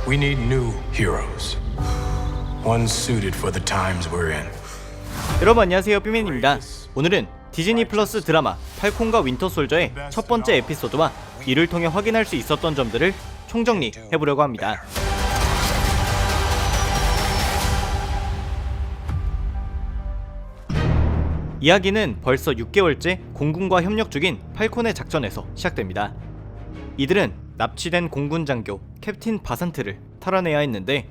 We need new heroes. One suited for the times we're in. 여러분 안녕하세요, 삐맨입니다. 오늘은 디즈니 플러스 드라마 팔콘과 윈터 솔저의 첫 번째 에피소드와 이를 통해 확인할 수 있었던 점들을 총정리해보려고 합니다. 이야기는 벌써 6개월째 공군과 협력 중인 팔콘의 작전에서 시작됩니다. 이들은 납치된 공군 장교 캡틴 바산트를 탈환해야 했는데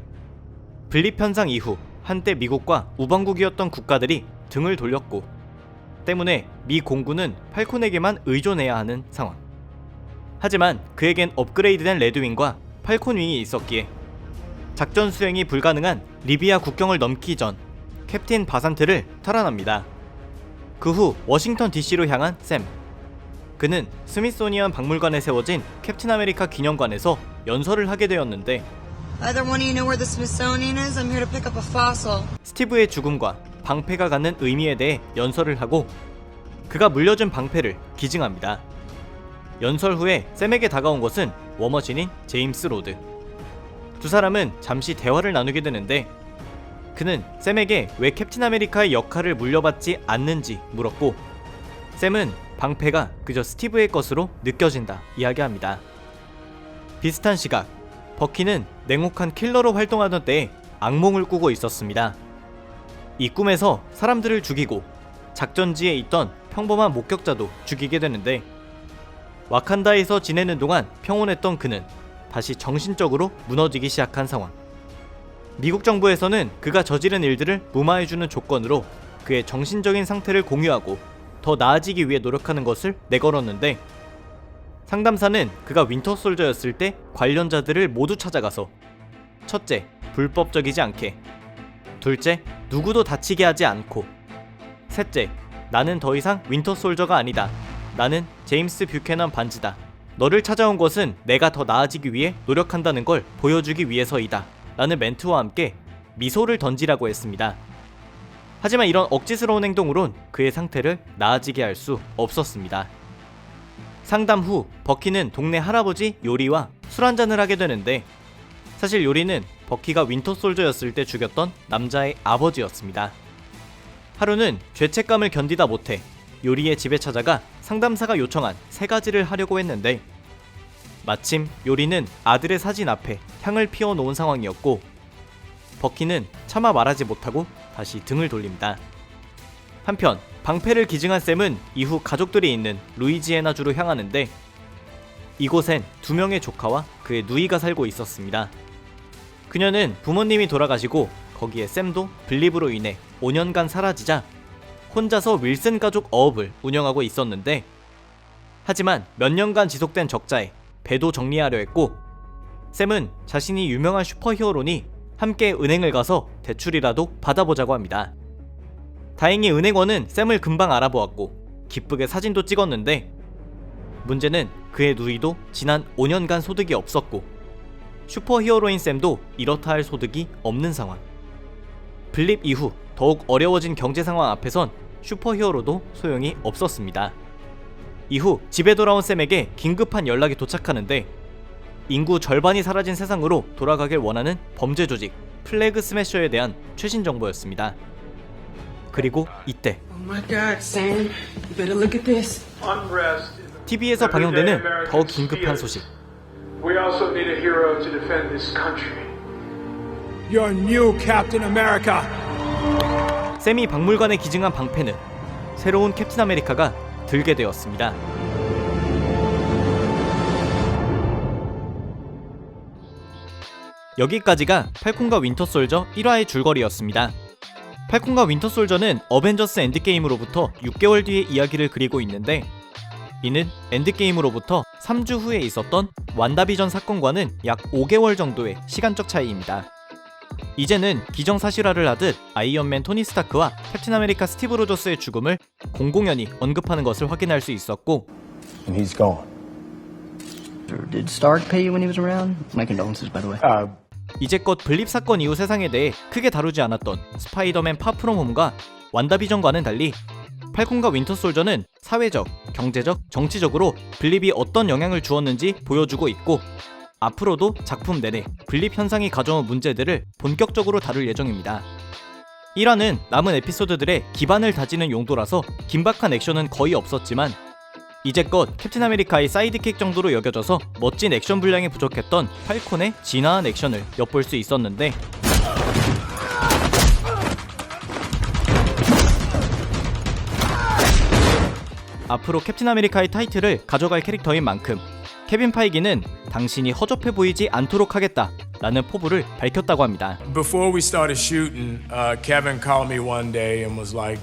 분립 현상 이후 한때 미국과 우방국이었던 국가들이 등을 돌렸고 때문에 미 공군은 팔콘에게만 의존해야 하는 상황. 하지만 그에겐 업그레이드된 레드윙과 팔콘윙이 있었기에 작전 수행이 불가능한 리비아 국경을 넘기 전 캡틴 바산트를 탈환합니다. 그 후 워싱턴 DC로 향한 샘. 그는 스미소니언 박물관에 세워진 캡틴 아메리카 기념관에서 연설을 하게 되었는데 Either one of you know where the Smithsonian is? I'm here to pick up a fossil. 스티브의 죽음과 방패가 갖는 의미에 대해 연설을 하고 그가 물려준 방패를 기증합니다. 연설 후에 샘에게 다가온 것은 워머신인 제임스 로드. 두 사람은 잠시 대화를 나누게 되는데 그는 샘에게 왜 캡틴 아메리카의 역할을 물려받지 않는지 물었고 샘은 방패가 그저 스티브의 것으로 느껴진다 이야기합니다. 비슷한 시각 버키는 냉혹한 킬러로 활동하던 때에 악몽을 꾸고 있었습니다. 이 꿈에서 사람들을 죽이고 작전지에 있던 평범한 목격자도 죽이게 되는데 와칸다에서 지내는 동안 평온했던 그는 다시 정신적으로 무너지기 시작한 상황. 미국 정부에서는 그가 저지른 일들을 무마해주는 조건으로 그의 정신적인 상태를 공유하고 더 나아지기 위해 노력하는 것을 내걸었는데 상담사는 그가 윈터 솔저였을 때 관련자들을 모두 찾아가서 첫째, 불법적이지 않게, 둘째, 누구도 다치게 하지 않고, 셋째, 나는 더 이상 윈터 솔저가 아니다. 나는 제임스 뷰캐넌 반지다. 너를 찾아온 것은 내가 더 나아지기 위해 노력한다는 걸 보여주기 위해서이다. 라는 멘트와 함께 미소를 던지라고 했습니다. 하지만 이런 억지스러운 행동으론 그의 상태를 나아지게 할 수 없었습니다. 상담 후 버키는 동네 할아버지 요리와 술 한잔을 하게 되는데 사실 요리는 버키가 윈터 솔저였을 때 죽였던 남자의 아버지였습니다. 하루는 죄책감을 견디다 못해 요리의 집에 찾아가 상담사가 요청한 3가지를 하려고 했는데 마침 요리는 아들의 사진 앞에 향을 피워놓은 상황이었고 버키는 차마 말하지 못하고 다시 등을 돌립니다. 한편 방패를 기증한 샘은 이후 가족들이 있는 루이지애나주로 향하는데 이곳엔 2명의 조카와 그의 누이가 살고 있었습니다. 그녀는 부모님이 돌아가시고 거기에 샘도 분립으로 인해 5년간 사라지자 혼자서 윌슨 가족 어업을 운영하고 있었는데 하지만 몇 년간 지속된 적자에 배도 정리하려 했고 샘은 자신이 유명한 슈퍼히어로니 함께 은행을 가서 대출이라도 받아보자고 합니다. 다행히 은행원은 샘을 금방 알아보았고 기쁘게 사진도 찍었는데 문제는 그의 누이도 지난 5년간 소득이 없었고 슈퍼히어로인 샘도 이렇다 할 소득이 없는 상황. 분립 이후 더욱 어려워진 경제 상황 앞에선 슈퍼히어로도 소용이 없었습니다. 이후 집에 돌아온 샘에게 긴급한 연락이 도착하는데 인구 절반이 사라진 세상으로 돌아가길 원하는 범죄 조직 플래그 스매셔에 대한 최신 정보였습니다. 그리고 이때 TV에서 방영되는 더 긴급한 소식. We also need a hero to defend this country. You're new Captain America. 샘이 박물관에 기증한 방패는 새로운 캡틴 아메리카가 들게 되었습니다. 여기까지가 팔콘과 윈터 솔저 1화의 줄거리였습니다. 팔콘과 윈터 솔저는 어벤져스 엔드게임으로부터 6개월 뒤의 이야기를 그리고 있는데 이는 엔드게임으로부터 3주 후에 있었던 완다비전 사건과는 약 5개월 정도의 시간적 차이입니다. 이제는 기정사실화를 하듯 아이언맨 토니 스타크와 캡틴 아메리카 스티브 로저스의 죽음을 공공연히 언급하는 것을 확인할 수 있었고 And he's gone. Did Stark pay you when he was around? My condolences, by the way. 이제껏 분립 사건 이후 세상에 대해 크게 다루지 않았던 스파이더맨 파프롬 홈과 완다비전과는 달리 팔콘과 윈터 솔저는 사회적, 경제적, 정치적으로 분립이 어떤 영향을 주었는지 보여주고 있고 앞으로도 작품 내내 분립 현상이 가져온 문제들을 본격적으로 다룰 예정입니다. 1화는 남은 에피소드들의 기반을 다지는 용도라서 긴박한 액션은 거의 없었지만 이제껏 캡틴 아메리카의 사이드킥 정도로 여겨져서 멋진 액션 분량이 부족했던 팔콘의 진화한 액션을 엿볼 수 있었는데 앞으로 캡틴 아메리카의 타이틀을 가져갈 캐릭터인 만큼 케빈 파이기는 당신이 허접해 보이지 않도록 하겠다 라는 포부를 밝혔다고 합니다. Before we started shooting, Kevin called me one day and was like,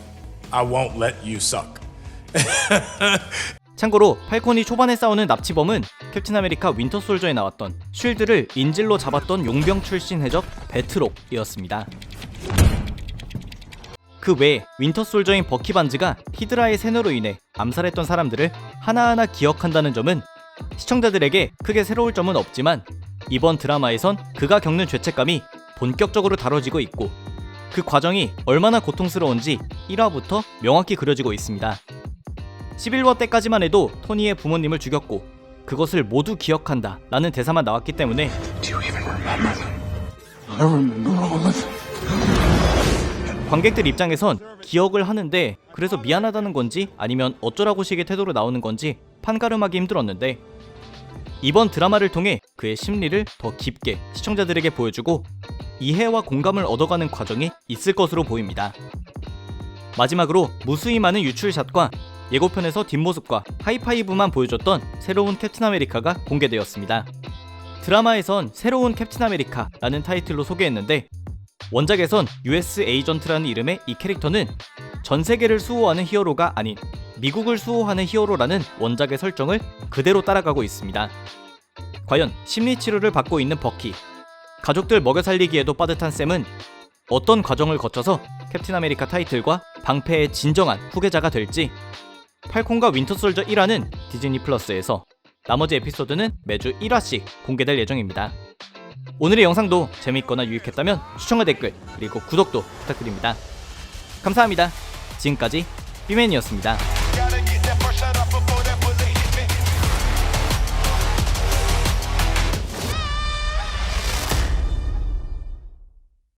I won't let you suck. 참고로 팔콘이 초반에 싸우는 납치범은 캡틴 아메리카 윈터 솔저에 나왔던 쉴드를 인질로 잡았던 용병 출신 해적 배트록이었습니다. 그 외에 윈터 솔저인 버키 반즈가 히드라의 세뇌로 인해 암살했던 사람들을 하나하나 기억한다는 점은 시청자들에게 크게 새로울 점은 없지만 이번 드라마에선 그가 겪는 죄책감이 본격적으로 다뤄지고 있고 그 과정이 얼마나 고통스러운지 1화부터 명확히 그려지고 있습니다. 11화 때까지만 해도 토니의 부모님을 죽였고 그것을 모두 기억한다 라는 대사만 나왔기 때문에 관객들 입장에선 기억을 하는데 그래서 미안하다는 건지 아니면 어쩌라고 식의 태도로 나오는 건지 판가름하기 힘들었는데 이번 드라마를 통해 그의 심리를 더 깊게 시청자들에게 보여주고 이해와 공감을 얻어가는 과정이 있을 것으로 보입니다. 마지막으로 무수히 많은 유출샷과 예고편에서 뒷모습과 하이파이브만 보여줬던 새로운 캡틴 아메리카가 공개되었습니다. 드라마에선 새로운 캡틴 아메리카라는 타이틀로 소개했는데 원작에선 US 에이전트라는 이름의 이 캐릭터는 전 세계를 수호하는 히어로가 아닌 미국을 수호하는 히어로라는 원작의 설정을 그대로 따라가고 있습니다. 과연 심리치료를 받고 있는 버키, 가족들 먹여 살리기에도 빠듯한 샘은 어떤 과정을 거쳐서 캡틴 아메리카 타이틀과 방패의 진정한 후계자가 될지 팔콘과 윈터솔저 1화는 디즈니 플러스에서 나머지 에피소드는 매주 1화씩 공개될 예정입니다. 오늘의 영상도 재밌거나 유익했다면 추천과 댓글 그리고 구독도 부탁드립니다. 감사합니다. 지금까지 삐맨이었습니다.